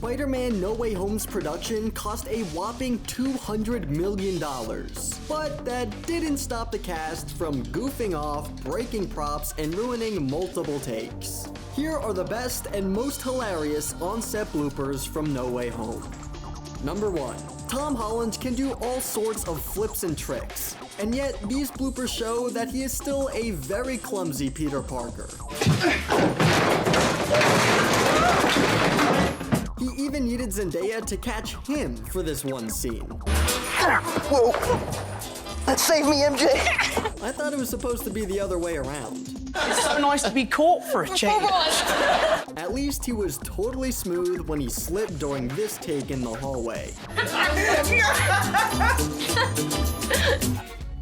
Spider-Man No Way Home's production cost a whopping $200 million. But that didn't stop the cast from goofing off, breaking props, and ruining multiple takes. Here are the best and most hilarious on-set bloopers from No Way Home. Number 1. Tom Holland can do all sorts of flips and tricks, and yet these bloopers show that he is still a very clumsy Peter Parker. He even needed Zendaya to catch him for this one scene. Whoa! That saved me, MJ! I thought it was supposed to be the other way around. It's so nice to be caught for a change. At least he was totally smooth when he slipped during this take in the hallway.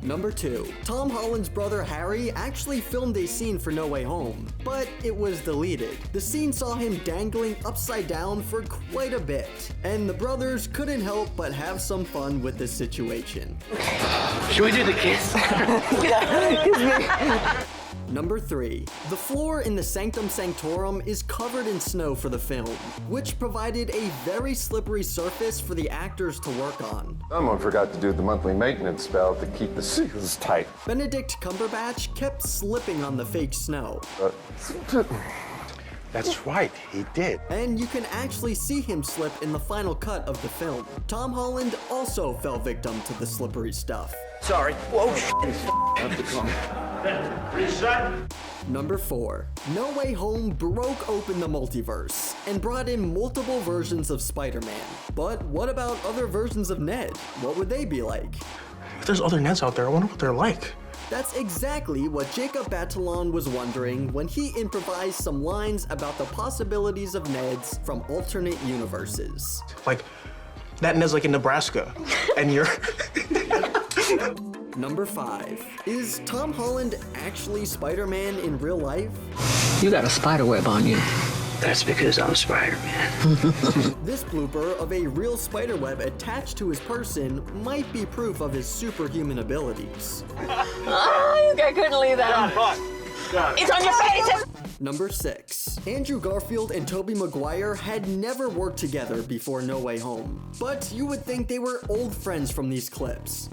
Number 2. Tom Holland's brother Harry actually filmed a scene for No Way Home, but it was deleted. The scene saw him dangling upside down for quite a bit, and the brothers couldn't help but have some fun with this situation. Should we do the kiss? Number 3. The floor in the Sanctum Sanctorum is covered in snow for the film, which provided a very slippery surface for the actors to work on. Someone forgot to do the monthly maintenance spell to keep the seals tight. Benedict Cumberbatch kept slipping on the fake snow. That's right, he did. And you can actually see him slip in the final cut of the film. Tom Holland also fell victim to the slippery stuff. Sorry. Whoa, Reset. Number 4. No Way Home broke open the multiverse and brought in multiple versions of Spider-Man. But what about other versions of Ned? What would they be like? If there's other Neds out there, I wonder what they're like. That's exactly what Jacob Batalon was wondering when he improvised some lines about the possibilities of Neds from alternate universes. Like, that Ned's like in Nebraska, and you're... Number 5. Is Tom Holland actually Spider-Man in real life? You got a spider web on you. That's because I'm Spider-Man. This blooper of a real spiderweb attached to his person might be proof of his superhuman abilities. Oh, I couldn't leave that. It's on your face! Number 6. Andrew Garfield and Tobey Maguire had never worked together before No Way Home, but you would think they were old friends from these clips.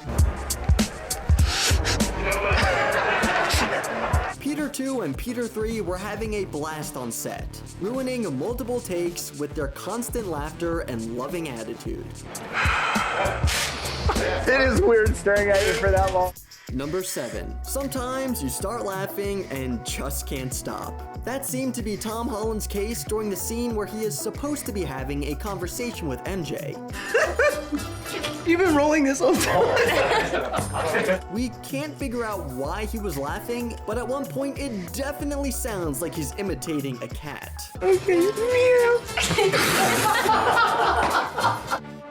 Peter 2 and Peter 3 were having a blast on set, ruining multiple takes with their constant laughter and loving attitude. It is weird staring at you for that long. Number 7. Sometimes you start laughing and just can't stop. That seemed to be Tom Holland's case during the scene where he is supposed to be having a conversation with MJ. You've been rolling this whole time. We can't figure out why he was laughing, but at one point it definitely sounds like he's imitating a cat. Okay, meow.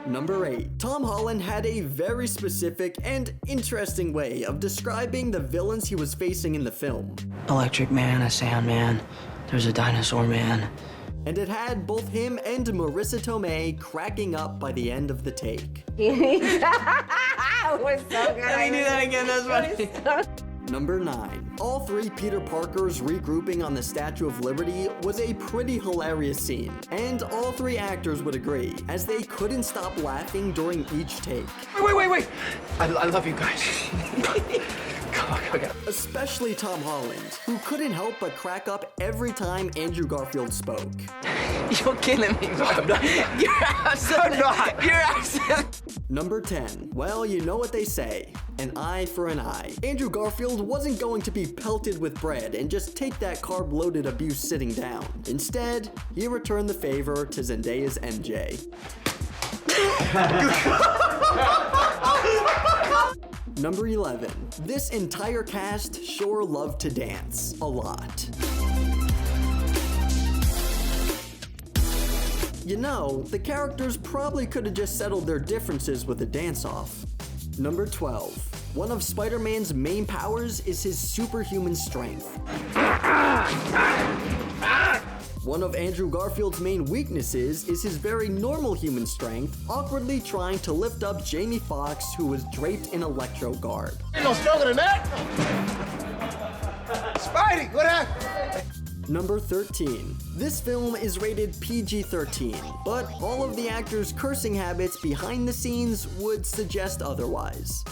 Number 8. Tom Holland had a very specific and interesting way of describing the villains he was facing in the film. Electric Man, a Sandman, there's a Dinosaur Man. And it had both him and Marissa Tomei cracking up by the end of the take. It was so good. Let me do that again, that's funny. Number 9. All 3 Peter Parkers regrouping on the Statue of Liberty was a pretty hilarious scene, and all 3 actors would agree, as they couldn't stop laughing during each take. Wait. I love you guys. Come on. Especially Tom Holland, who couldn't help but crack up every time Andrew Garfield spoke. You're killing me, bro. You're absolutely not. You're absolutely. Number 10. Well, you know what they say. An eye for an eye. Andrew Garfield wasn't going to be pelted with bread and just take that carb-loaded abuse sitting down. Instead, he returned the favor to Zendaya's MJ. Number 11. This entire cast sure loved to dance. A lot. You know, the characters probably could have just settled their differences with a dance-off. Number 12. One of Spider-Man's main powers is his superhuman strength. One of Andrew Garfield's main weaknesses is his very normal human strength, awkwardly trying to lift up Jamie Foxx, who was draped in electro garb. Ain't no stronger than that. Spidey, what happened? Number 13. This film is rated PG-13, but all of the actors' cursing habits behind the scenes would suggest otherwise.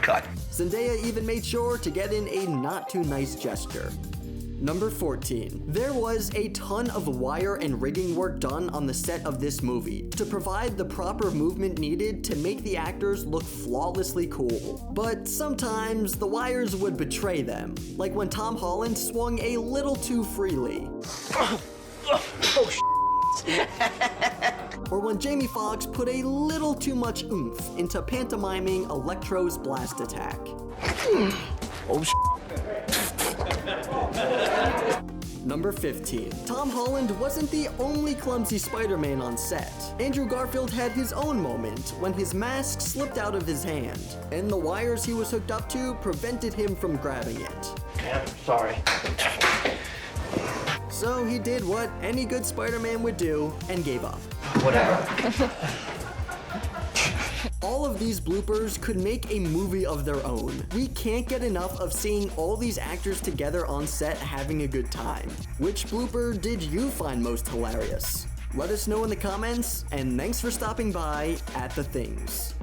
Cut. Zendaya even made sure to get in a not too nice gesture. Number 14. There was a ton of wire and rigging work done on the set of this movie to provide the proper movement needed to make the actors look flawlessly cool. But sometimes the wires would betray them, like when Tom Holland swung a little too freely. Or when Jamie Foxx put a little too much oomph into pantomiming Electro's blast attack. Number 15. Tom Holland wasn't the only clumsy Spider-Man on set. Andrew Garfield had his own moment when his mask slipped out of his hand, and the wires he was hooked up to prevented him from grabbing it. Yeah, sorry. So he did what any good Spider-Man would do and gave up. Whatever. All of these bloopers could make a movie of their own. We can't get enough of seeing all these actors together on set having a good time. Which blooper did you find most hilarious? Let us know in the comments, and thanks for stopping by at The Things.